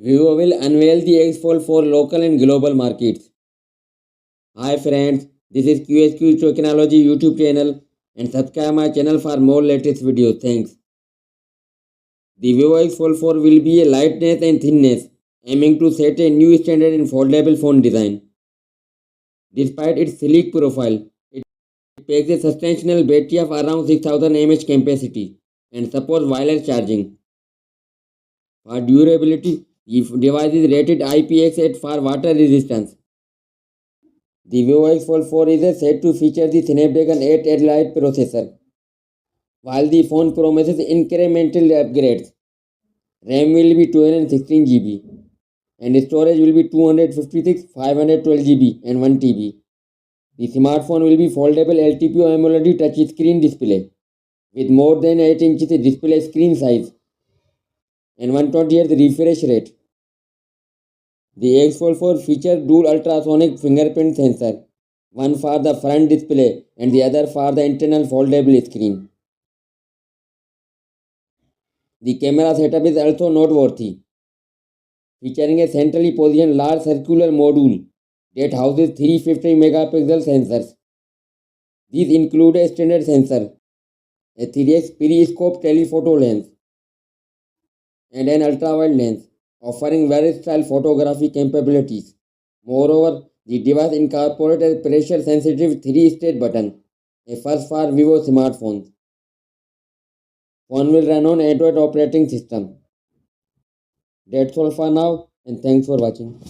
Vivo will unveil the X Fold for local and global markets. Hi friends, this is QSQ Technology YouTube channel and subscribe my channel for more latest videos. Thanks. The Vivo X Fold 4 will be a lightness and thinness, aiming to set a new standard in foldable phone design. Despite its sleek profile, it packs a substantial battery of around 6000 mAh capacity and supports wireless charging. For durability, the device is rated IPX8 for water resistance. The Vivo X Fold 4 is said to feature the Snapdragon 8 Elite processor, while the phone promises incremental upgrades. RAM will be 216 GB and storage will be 256, 512 GB and 1 TB. The smartphone will be foldable LTPO AMOLED touchscreen display with more than 8 inches display screen size and 120 Hz refresh rate. The X Fold 4 features dual ultrasonic fingerprint sensor, one for the front display and the other for the internal foldable screen. The camera setup is also noteworthy, featuring a centrally positioned large circular module that houses 350 megapixel sensors. These include a standard sensor, a 3x periscope telephoto lens, and an ultra-wide lens, offering versatile photography capabilities. Moreover, the device incorporates a pressure-sensitive 3-state button, a first for Vivo smartphones. Phone will run on Android operating system. That's all for now, and thanks for watching.